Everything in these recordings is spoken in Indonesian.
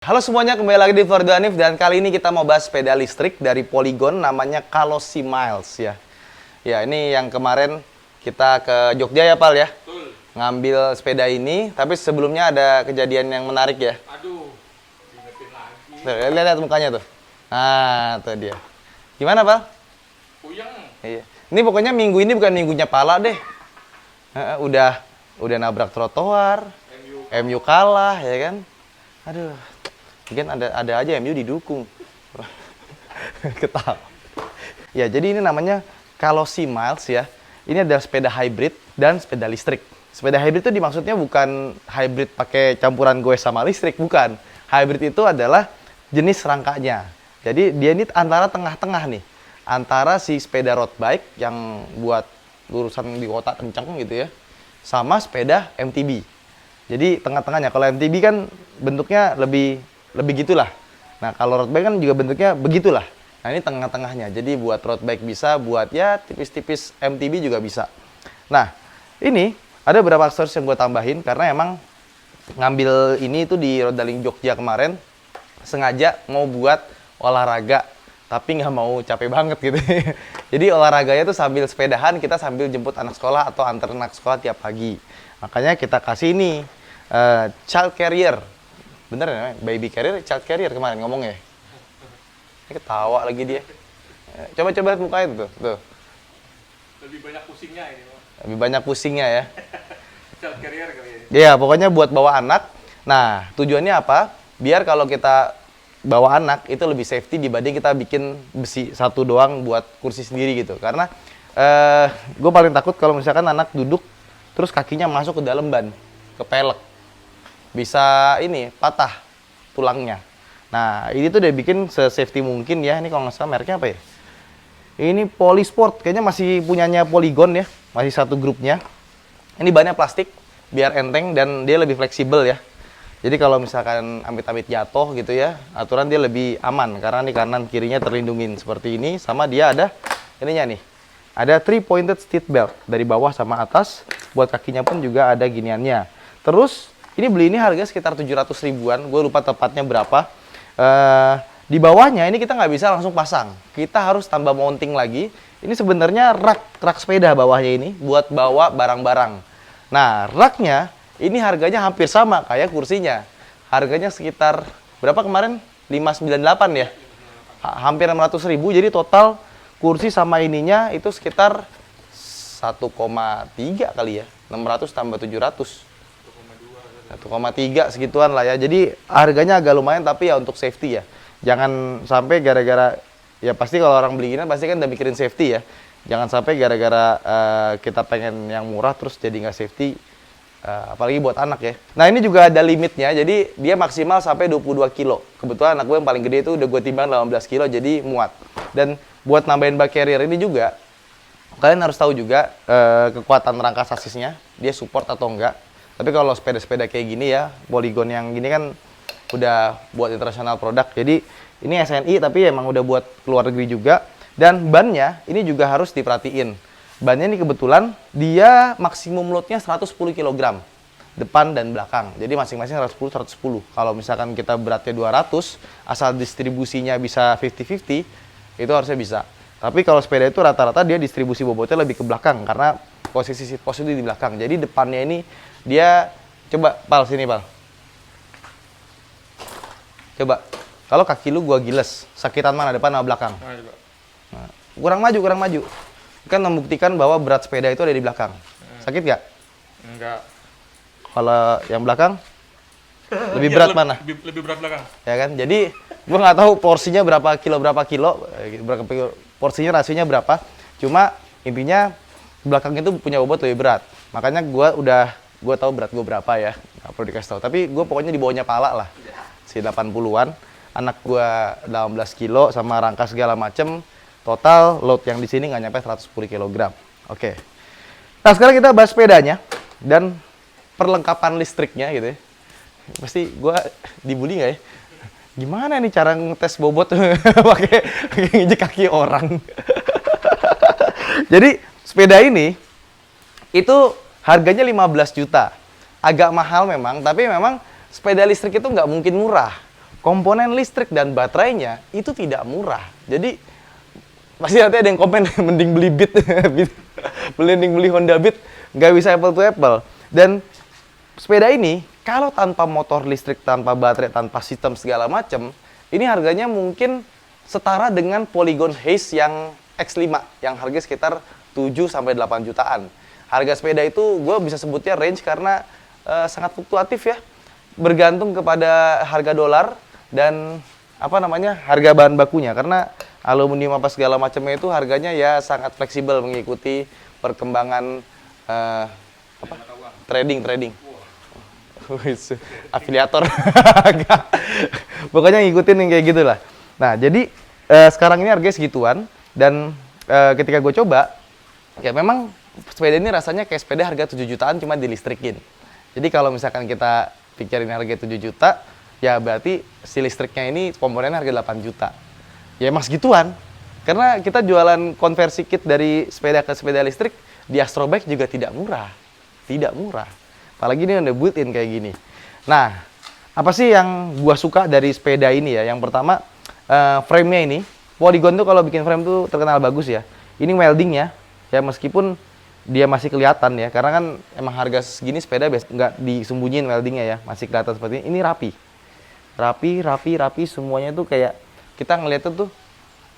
Halo semuanya, kembali lagi di Fordo Hanif dan kali ini kita mau bahas sepeda listrik dari Polygon namanya Kalosi Miles ya. Ya, ini yang kemarin kita ke Jogja ya, Pal ya. Betul. Ngambil sepeda ini, tapi sebelumnya ada kejadian yang menarik ya. Aduh, diingetin lagi. Tuh, lihat mukanya tuh. Nah, tuh dia. Gimana, Pal? Puyeng. Iya. Ini pokoknya minggu ini bukan minggunya Pala deh. Udah nabrak trotoar, MU kalah ya kan. Aduh. Mungkin ada aja MU didukung. Ketawa. Ya, jadi ini namanya Kalosi Miles ya. Ini adalah sepeda hybrid dan sepeda listrik. Sepeda hybrid itu dimaksudnya bukan hybrid pakai campuran goes sama listrik, bukan. Hybrid itu adalah jenis rangkanya. Jadi dia ini antara tengah-tengah nih. Antara si sepeda road bike yang buat lurusan di kota kencang gitu ya. Sama sepeda MTB. Jadi tengah-tengahnya. Kalau MTB kan bentuknya lebih gitulah. Nah, kalau road bike kan juga bentuknya begitulah. Nah, ini tengah-tengahnya. Jadi buat road bike bisa, buat ya tipis-tipis MTB juga bisa. Nah, ini ada beberapa aksesoris yang gue tambahin karena emang ngambil ini itu di Rodaling Jogja kemarin sengaja mau buat olahraga tapi nggak mau capek banget gitu. Jadi olahraganya tuh sambil sepedahan, kita sambil jemput anak sekolah atau antar anak sekolah tiap pagi. Makanya kita kasih ini child carrier. Bener ya, baby carrier, child carrier kemarin ngomongnya. Ini ketawa lagi dia. Coba-coba lihat mukanya tuh. Lebih banyak pusingnya ini, Pak. Lebih banyak pusingnya ya. Child carrier kali ya. Iya, pokoknya buat bawa anak. Nah, tujuannya apa? Biar kalau kita bawa anak itu lebih safety dibanding kita bikin besi satu doang buat kursi sendiri gitu. Karena gue paling takut kalau misalkan anak duduk terus kakinya masuk ke dalam ban, ke pelek. Bisa ini patah tulangnya. Nah, ini tuh udah bikin se-safety mungkin ya. Ini kalau nggak salah mereknya apa ya? Ini Polysport, kayaknya masih punyanya Polygon ya, masih satu grupnya. Ini bannya plastik, biar enteng dan dia lebih fleksibel ya. Jadi kalau misalkan amit-amit jatuh gitu ya, aturan dia lebih aman karena nih kanan kirinya terlindungin seperti ini. Sama dia ada ininya nih, ada 3-pointed seat belt dari bawah sama atas. Buat kakinya pun juga ada giniannya. Terus ini beli ini harga sekitar 700 ribuan, gue lupa tepatnya berapa. Di bawahnya ini kita nggak bisa langsung pasang, kita harus tambah mounting lagi. Ini sebenarnya rak sepeda bawahnya ini buat bawa barang-barang. Nah, raknya ini harganya hampir sama kayak kursinya. Harganya sekitar berapa kemarin? 598 ya? Hampir 600 ribu, jadi total kursi sama ininya itu sekitar 1,3 kali ya. 600 tambah 700. 1,3 segituan lah ya. Jadi harganya agak lumayan tapi ya untuk safety ya. Jangan sampai gara-gara, ya pasti kalau orang beli gini pasti kan udah mikirin safety ya. Jangan sampai gara-gara kita pengen yang murah terus jadi nggak safety, apalagi buat anak ya. Nah, ini juga ada limitnya, jadi dia maksimal sampai 22 kilo. Kebetulan anak gue yang paling gede itu udah gue timbang 18 kilo, jadi muat. Dan buat nambahin bike carrier ini juga, kalian harus tahu juga kekuatan rangka sasisnya, dia support atau enggak. Tapi kalau sepeda-sepeda kayak gini ya, Polygon yang gini kan udah buat internasional produk. Jadi ini SNI tapi emang udah buat keluar negeri juga. Dan bannya ini juga harus diperhatiin. Bannya ini kebetulan dia maksimum loadnya 110 kg. Depan dan belakang. Jadi masing-masing 110. Kalau misalkan kita beratnya 200, asal distribusinya bisa 50-50, itu harusnya bisa. Tapi kalau sepeda itu rata-rata dia distribusi bobotnya lebih ke belakang. Karena posisi di belakang. Jadi depannya ini dia, coba Pal, sini Pal. Coba, kalau kaki lu gua giles, sakitan mana, depan atau belakang? Nah, kurang maju. Kan membuktikan bahwa berat sepeda itu ada di belakang. Sakit gak? Enggak. Kalau yang belakang, lebih berat mana? Lebih berat belakang. Ya kan, jadi gua nggak tahu porsinya berapa kilo, porsinya rasionya berapa. Cuma intinya belakang itu punya bobot lebih berat. Makanya gue tahu berat gue berapa ya, nggak perlu dikasih tahu. Tapi gue pokoknya di bawahnya Pala lah, si 80-an. Anak gue 18 kilo sama rangka segala macem. Total load yang di sini nggak nyampe 110 kg. Oke. Nah, sekarang kita bahas sepedanya dan perlengkapan listriknya gitu ya. Pasti gue dibully nggak ya? Gimana nih cara ngetes bobot pakai injek kaki orang? Jadi sepeda ini itu harganya 15 juta. Agak mahal memang, tapi memang sepeda listrik itu nggak mungkin murah. komponen listrik dan baterainya itu tidak murah. Jadi pasti nanti ada yang komen mending beli Beat, mending beli Honda Beat, nggak bisa apple to apple. Dan sepeda ini kalau tanpa motor listrik, tanpa baterai, tanpa sistem segala macam, ini harganya mungkin setara dengan Polygon Haze yang X5 yang harga sekitar 7 sampai 8 jutaan. Harga sepeda itu gue bisa sebutnya range karena sangat fluktuatif ya. Bergantung kepada harga dolar dan harga bahan bakunya, karena aluminium apa segala macamnya itu harganya ya sangat fleksibel mengikuti perkembangan trading. Afiliator. Pokoknya ngikutin yang kayak gitulah. Nah, jadi sekarang ini harganya segituan dan ketika gue coba ya memang sepeda ini rasanya kayak sepeda harga 7 jutaan cuma dilistrikin. Jadi kalau misalkan kita pikirin harga 7 juta, ya berarti si listriknya ini komponennya harga 8 juta. Ya emang segituan. Karena kita jualan konversi kit dari sepeda ke sepeda listrik di Astrobike juga tidak murah. Tidak murah. Apalagi ini udah built-in kayak gini. Nah, apa sih yang gua suka dari sepeda ini ya? Yang pertama, frame-nya ini. Polygon tuh kalau bikin frame tuh terkenal bagus ya. Ini welding ya. Ya meskipun dia masih kelihatan ya, karena kan emang harga segini sepeda nggak disembunyiin weldingnya ya, masih kelihatan seperti ini. Ini rapi, semuanya tuh kayak kita ngeliatnya tuh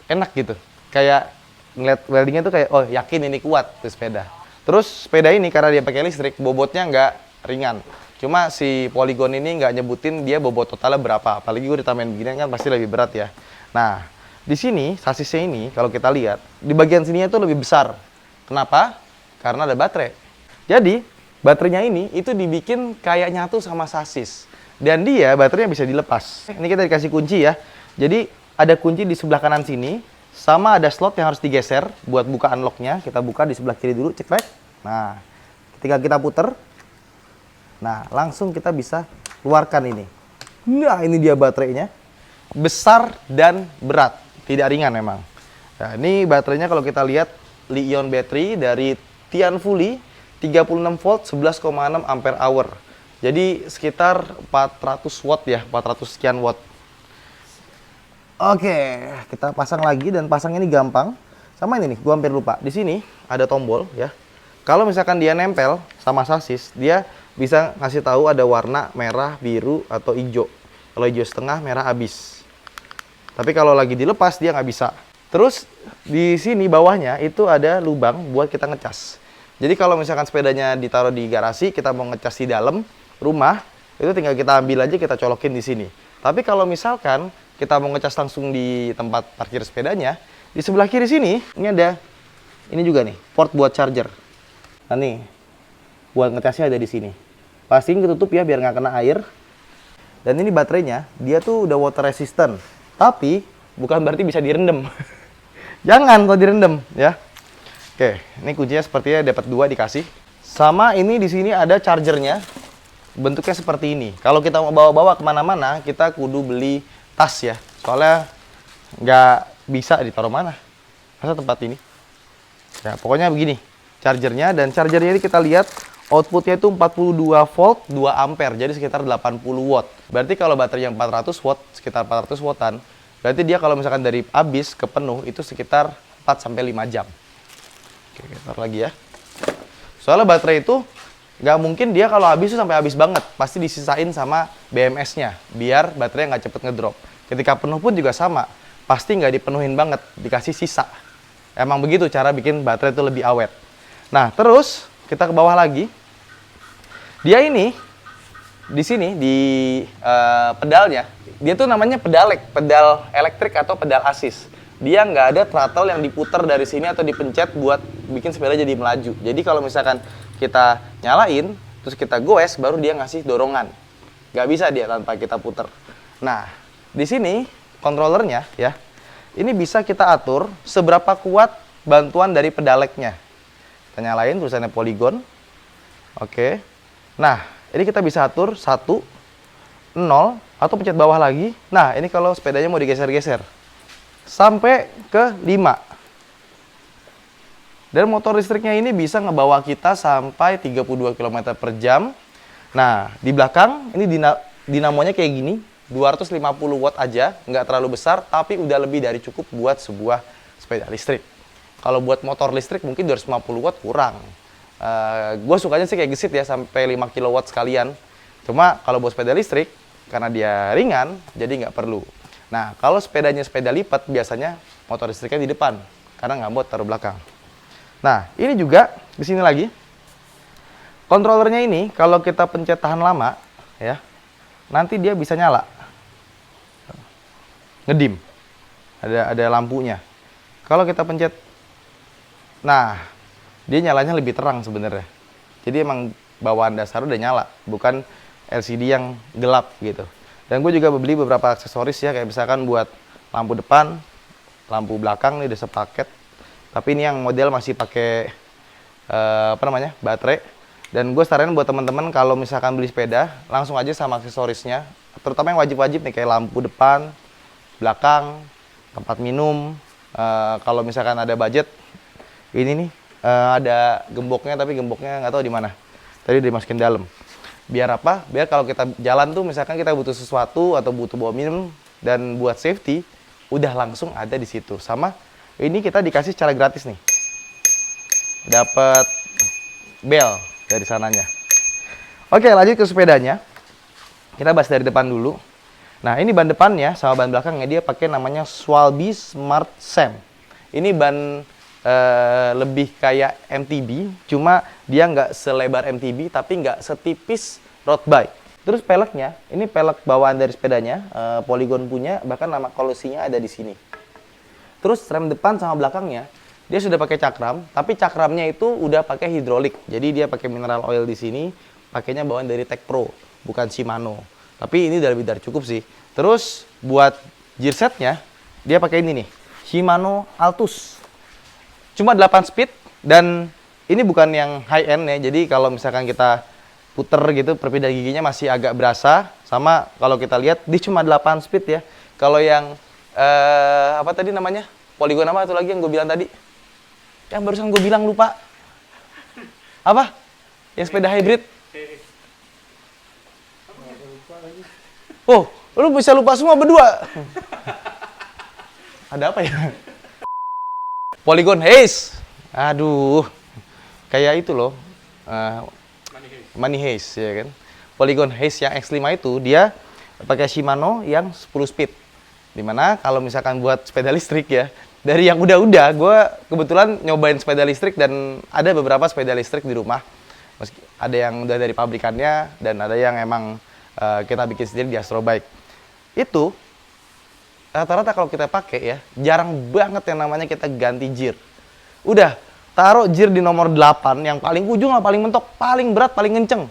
enak gitu. Kayak ngeliat weldingnya tuh kayak, oh yakin ini kuat tuh sepeda. Terus sepeda ini karena dia pakai listrik, bobotnya nggak ringan. Cuma si Polygon ini nggak nyebutin dia bobot totalnya berapa. Apalagi gue ditambahin begini kan pasti lebih berat ya. Nah, di sini sasisnya ini kalau kita lihat di bagian sininya tuh lebih besar. Kenapa? Karena ada baterai. Jadi baterainya ini itu dibikin kayak nyatu sama sasis. Dan dia baterainya bisa dilepas. Ini kita dikasih kunci ya. Jadi ada kunci di sebelah kanan sini. Sama ada slot yang harus digeser buat buka unlocknya. Kita buka di sebelah kiri dulu, ceklek. Nah, ketika kita puter, nah langsung kita bisa keluarkan ini. Nah, ini dia baterainya. Besar dan berat. Tidak ringan memang. Nah, ini baterainya kalau kita lihat Li-ion battery dari Tianfuli 36 volt 11,6 ampere hour. Jadi sekitar 400 watt ya, 400 sekian watt. Oke, kita pasang lagi dan pasang ini gampang. Sama ini nih, gua hampir lupa. Di sini ada tombol ya. Kalau misalkan dia nempel sama sasis, dia bisa ngasih tahu ada warna merah, biru atau hijau. Kalau hijau setengah, merah habis. Tapi kalau lagi dilepas dia nggak bisa. Terus di sini bawahnya itu ada lubang buat kita ngecas. Jadi kalau misalkan sepedanya ditaruh di garasi, kita mau ngecas di dalam rumah, itu tinggal kita ambil aja, kita colokin di sini. Tapi kalau misalkan kita mau ngecas langsung di tempat parkir sepedanya, di sebelah kiri sini, ini ada, ini juga nih, port buat charger. Nah nih, buat ngecasnya ada di sini. Pastiin ketutup ya, biar nggak kena air. Dan ini baterainya, dia tuh udah water resistant. Tapi, bukan berarti bisa direndam. Jangan kalau direndam ya. Oke, ini kuncinya sepertinya dapat 2 dikasih. Sama ini di sini ada chargernya. Bentuknya seperti ini. Kalau kita mau bawa-bawa kemana-mana, kita kudu beli tas ya. Soalnya nggak bisa ditaruh mana. Masa tempat ini? Ya, pokoknya begini. Chargernya, dan chargernya ini kita lihat outputnya itu 42 volt 2 ampere. Jadi sekitar 80 watt. Berarti kalau baterainya 400 watt, sekitar 400 wattan. Berarti dia kalau misalkan dari habis ke penuh itu sekitar 4 sampai 5 jam. Oke, taruh lagi ya. Soalnya baterai itu nggak mungkin dia kalau habis itu sampai habis banget. Pasti disisain sama BMS-nya biar baterai nggak cepet ngedrop. Ketika penuh pun juga sama. Pasti nggak dipenuhin banget, dikasih sisa. Emang begitu cara bikin baterai itu lebih awet. Nah, terus kita ke bawah lagi. Dia ini di sini di pedalnya, dia tuh namanya pedal elektrik atau pedal asis. Dia nggak ada throttle yang diputar dari sini atau dipencet buat bikin sepeda jadi melaju. Jadi kalau misalkan kita nyalain, terus kita goes, baru dia ngasih dorongan. Nggak bisa dia tanpa kita putar. Nah, di sini controllernya ya, ini bisa kita atur seberapa kuat bantuan dari pedaleknya. Kita nyalain tulisannya Polygon. Oke. Nah, ini kita bisa atur 1, 0, atau pencet bawah lagi. Nah, ini kalau sepedanya mau digeser-geser. Sampai ke 5. Dan motor listriknya ini bisa ngebawa kita sampai 32 km per jam. Nah, di belakang ini dinamonya kayak gini. 250 watt aja, nggak terlalu besar, tapi udah lebih dari cukup buat sebuah sepeda listrik. Kalau buat motor listrik mungkin 250 watt kurang. Gue sukanya sih kayak gesit ya, sampai 5 kilowatt sekalian. Cuma kalau buat sepeda listrik, karena dia ringan, jadi nggak perlu. Nah, kalau sepedanya sepeda lipat, biasanya motor listriknya di depan, karena nggak mau taruh belakang. Nah, ini juga di sini lagi. Kontrolernya ini, kalau kita pencet tahan lama, ya, nanti dia bisa nyala. Ngedim. Ada lampunya. Kalau kita pencet, nah, dia nyalanya lebih terang sebenarnya. Jadi emang bawaan dasar udah nyala, bukan LCD yang gelap gitu. Dan gue juga beli beberapa aksesoris ya, kayak misalkan buat lampu depan, lampu belakang nih udah sepaket. Tapi ini yang model masih pakai baterai. Dan gue saranin buat teman-teman kalau misalkan beli sepeda, langsung aja sama aksesorisnya. Terutama yang wajib-wajib nih, kayak lampu depan, belakang, tempat minum. Kalau misalkan ada budget, ini nih ada gemboknya, tapi gemboknya nggak tahu di mana. Tadi dimasukin dalam. Biar apa? Biar kalau kita jalan tuh, misalkan kita butuh sesuatu atau butuh bawa minum dan buat safety, udah langsung ada di situ. Sama ini kita dikasih secara gratis nih. Dapat bel dari sananya. Oke, lanjut ke sepedanya. Kita bahas dari depan dulu. Nah, ini ban depannya sama ban belakangnya dia pakai namanya Swalby Smart Sam. Ini ban lebih kayak MTB, cuma dia nggak selebar MTB, tapi nggak setipis road bike. Terus peleknya, ini pelek bawaan dari sepedanya, Polygon punya, bahkan nama kolosinya ada di sini. Terus rem depan sama belakangnya, dia sudah pakai cakram, tapi cakramnya itu udah pakai hidrolik. Jadi dia pakai mineral oil di sini, pakainya bawaan dari Tech Pro, bukan Shimano. Tapi ini udah lebih dari cukup sih. Terus buat gear setnya, dia pakai ini nih, Shimano Altus. Cuma 8 speed, dan ini bukan yang high end ya. Jadi kalau misalkan kita puter gitu, perpindahan giginya masih agak berasa. Sama kalau kita lihat, dia cuma 8 speed ya. Kalau yang, apa tadi namanya? Polygon apa itu lagi yang gue bilang tadi? Yang barusan gue bilang lupa. Apa? Yang sepeda hybrid. Oh, lu bisa lupa semua berdua. Ada apa ya? Polygon Haze. Aduh. Kayak itu loh. Money Haze ya kan. Polygon Haze yang X5 itu dia pakai Shimano yang 10 speed. Dimana kalau misalkan buat sepeda listrik ya, dari yang udah-udah, gue kebetulan nyobain sepeda listrik dan ada beberapa sepeda listrik di rumah. Meski ada yang udah dari pabrikannya dan ada yang emang kita bikin sendiri di Astro Bike. Itu rata-rata kalau kita pakai ya, jarang banget yang namanya kita ganti gear. Udah, taruh gear di nomor 8, yang paling ujung, paling mentok, paling berat, paling kenceng.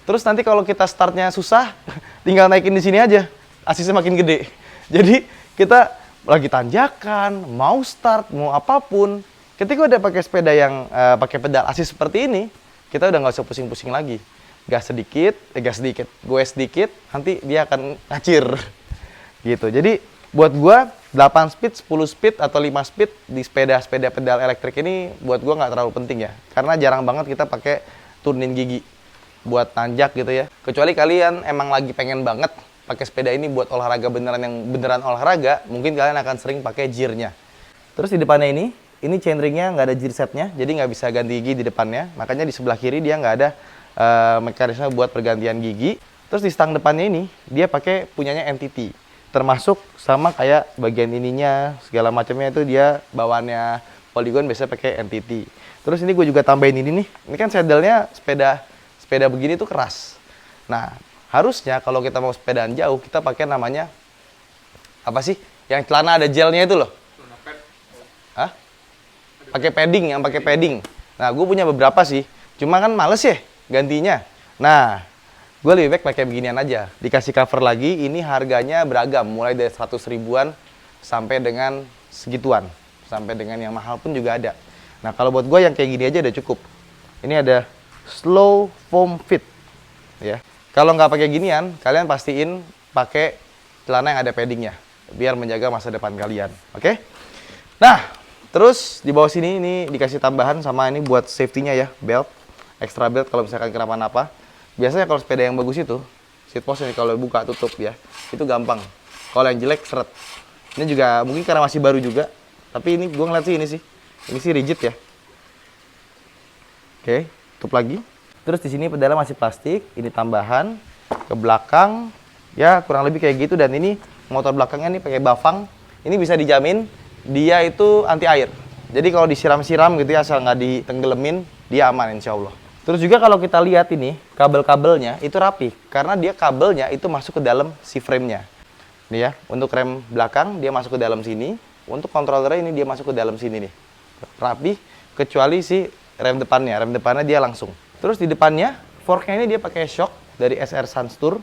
Terus nanti kalau kita startnya susah, tinggal naikin di sini aja, asisnya makin gede. Jadi kita lagi tanjakan, mau start, mau apapun, ketika udah pakai sepeda yang pakai pedal asis seperti ini, kita udah nggak usah pusing-pusing lagi. Gas sedikit, gue sedikit, nanti dia akan ngacir. Gitu. Jadi buat gua 8 speed, 10 speed atau 5 speed di sepeda-sepeda pedal elektrik ini buat gua nggak terlalu penting ya. Karena jarang banget kita pakai turunin gigi buat nanjak gitu ya. Kecuali kalian emang lagi pengen banget pakai sepeda ini buat olahraga beneran yang beneran olahraga, mungkin kalian akan sering pakai gearnya. Terus di depannya ini chainringnya nggak ada gear setnya, jadi nggak bisa ganti gigi di depannya. Makanya di sebelah kiri dia nggak ada mekanisme buat pergantian gigi. Terus di stang depannya ini dia pakai punyanya NTT, termasuk sama kayak bagian ininya segala macamnya itu dia bawaannya Polygon biasanya pakai NTT. Terus ini gue juga tambahin ini nih, ini kan saddle-nya sepeda begini tuh keras. Nah harusnya kalau kita mau sepedaan jauh kita pakai namanya apa sih? Yang celana ada gelnya itu loh. Hah? Pakai padding, yang pakai padding. Nah gue punya beberapa sih, cuma kan males ya gantinya. Nah, gue lebih baik pakai beginian aja. Dikasih cover lagi, ini harganya beragam. Mulai dari 100 ribuan sampai dengan segituan. Sampai dengan yang mahal pun juga ada. Nah, kalau buat gue yang kayak gini aja udah cukup. Ini ada Slow Foam Fit. Ya. Kalau nggak pakai ginian, kalian pastiin pakai celana yang ada paddingnya. Biar menjaga masa depan kalian. Oke? Nah, terus di bawah sini ini dikasih tambahan sama ini buat safety-nya ya, belt. Extra belt kalau misalkan kenapa-napa. Biasanya kalau sepeda yang bagus itu, seat post ini kalau buka tutup ya, itu gampang. Kalau yang jelek seret. Ini juga mungkin karena masih baru juga, tapi ini gue ngeliat sih ini sih rigid ya. Oke, tutup lagi. Terus di sini pedalnya masih plastik, ini tambahan ke belakang ya kurang lebih kayak gitu, dan ini motor belakangnya nih pakai bafang. Ini bisa dijamin dia itu anti air. Jadi kalau disiram-siram gitu ya asal nggak ditenggelamin, dia aman insya Allah. Terus juga kalau kita lihat ini kabel-kabelnya itu rapi karena dia kabelnya itu masuk ke dalam si frame-nya. Nih ya, untuk rem belakang dia masuk ke dalam sini, untuk kontrolernya ini dia masuk ke dalam sini nih. Rapi kecuali si rem depannya. Rem depannya dia langsung. Terus di depannya forknya ini dia pakai shock dari SR Sunstour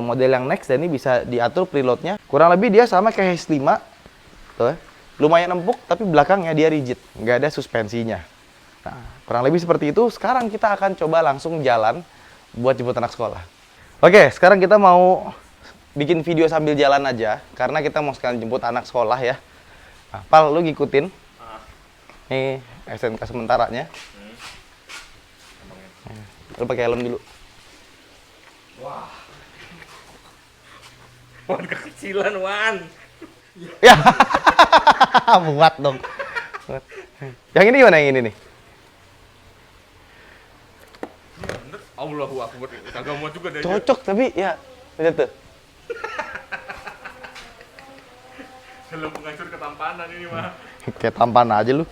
model yang next, dan ini bisa diatur preloadnya. Kurang lebih dia sama kayak H5. Tuh, lumayan empuk tapi belakangnya dia rigid, nggak ada suspensinya. Nah, kurang lebih seperti itu. Sekarang kita akan coba langsung jalan buat jemput anak sekolah. Oke, sekarang kita mau bikin video sambil jalan aja, karena kita mau sekalian jemput anak sekolah ya. Nah, Pal, lu ngikutin. Nih, SNK sementaranya. Lu pakai helm dulu. Wah. Wan kekecilan, Wan. Ya, muat dong. Muat. Yang ini gimana yang ini nih? Bener. Allahu Akbar. Kagak muat juga deh. Cocok tapi ya, lihat tuh. Helm penghancur ketampanan ini mah. Kayak tampan aja lu.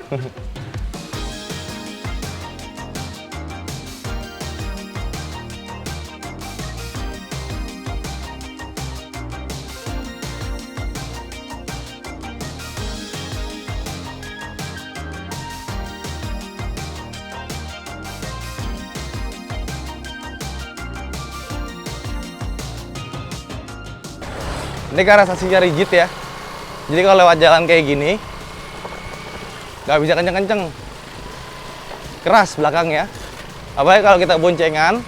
Ini karena saksinya rigid ya. Jadi kalau lewat jalan kayak gini, nggak bisa kenceng-kenceng. Keras belakangnya. Apalagi kalau kita boncengan,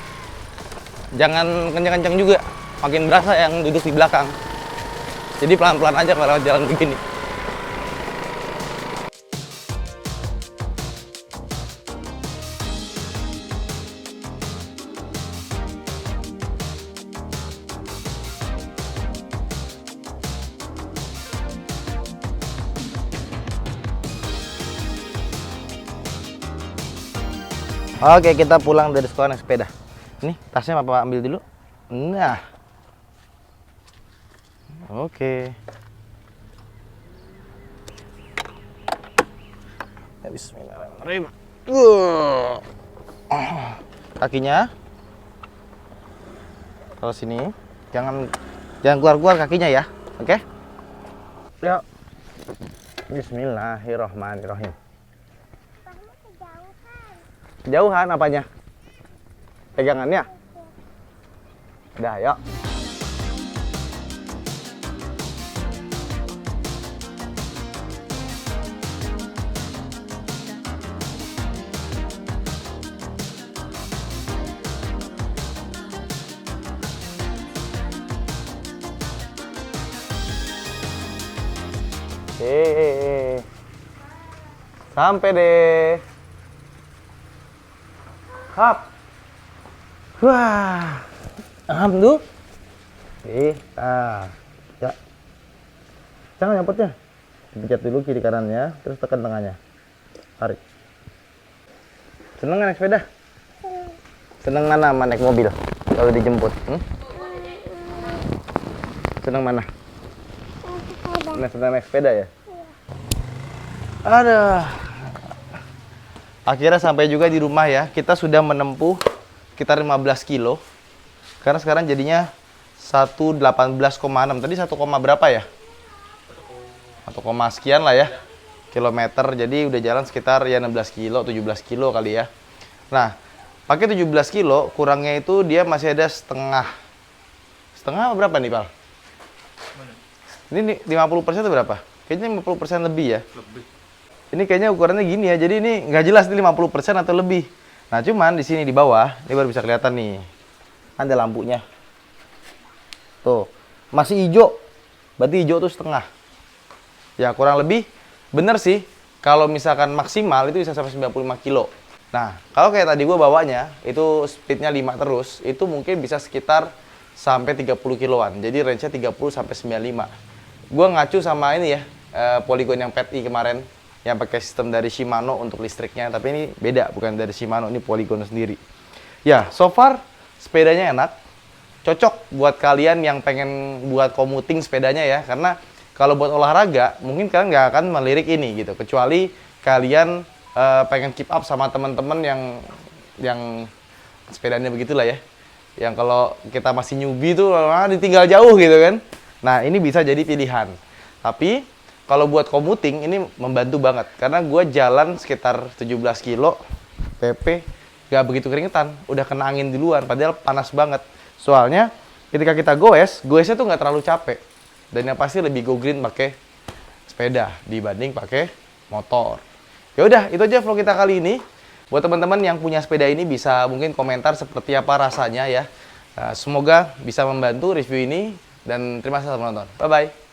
jangan kenceng-kenceng juga. Makin berasa yang duduk di belakang. Jadi pelan-pelan aja kalau lewat jalan begini. Oke, kita pulang dari sekolah naik sepeda. Nih, tasnya Papa ambil dulu. Nah. Oke. Ya, bismillahirrahmanirrahim. Kakinya. Kalau sini, jangan keluar-keluar kakinya ya. Oke? Ya. Bismillahirrahmanirrahim. Kejauhan apanya? Pegangannya? Udah, yuk. Sampai deh. Hap. Wah. Alhamdulillah. Ya. Jangan nyangkutnya. Dipencet dulu kiri kanannya, terus tekan tengahnya. Tarik. Seneng naik sepeda? Seneng mana sama naik mobil? Kalau dijemput? Seneng mana? Seneng naik sepeda ya? Aduh. Akhirnya sampai juga di rumah ya. Kita sudah menempuh sekitar 15 kilo. Karena sekarang jadinya 118,6. Tadi 1, berapa ya? 1, sekian lah ya. Kilometer. Jadi udah jalan sekitar ya 16 kilo, 17 kilo kali ya. Nah, pakai 17 kilo, kurangnya itu dia masih ada setengah. Setengah berapa nih, Pal? Ini 50% itu berapa? Kayaknya 50% lebih ya. Lebih. Ini kayaknya ukurannya gini ya, jadi ini nggak jelas ini 50% atau lebih. Nah, cuman di sini di bawah, ini baru bisa kelihatan nih. Ada lampunya. Tuh, masih hijau. Berarti hijau tuh setengah. Ya, kurang lebih bener sih. Kalau misalkan maksimal itu bisa sampai 95 kilo. Nah, kalau kayak tadi gue bawanya, itu speednya 5 terus, itu mungkin bisa sekitar sampai 30 kiloan. Jadi range-nya 30 sampai 95. Gua ngacu sama ini ya, Polygon yang PET kemarin yang pakai sistem dari Shimano untuk listriknya, tapi ini beda, bukan dari Shimano, ini Polygon sendiri. Ya, so far sepedanya enak. Cocok buat kalian yang pengen buat commuting sepedanya ya, karena kalau buat olahraga mungkin kalian nggak akan melirik ini gitu, kecuali kalian pengen keep up sama teman-teman yang sepedanya begitulah ya. Yang kalau kita masih newbie tuh ditinggal jauh gitu kan. Nah, ini bisa jadi pilihan. Tapi kalau buat commuting ini membantu banget karena gue jalan sekitar 17 kilo PP gak begitu keringetan, udah kena angin di luar padahal panas banget. Soalnya ketika kita goesnya tuh nggak terlalu capek. Dan yang pasti lebih go green pakai sepeda dibanding pakai motor. Ya udah, itu aja vlog kita kali ini. Buat teman-teman yang punya sepeda ini bisa mungkin komentar seperti apa rasanya ya. Semoga bisa membantu review ini dan terima kasih telah menonton. Bye bye.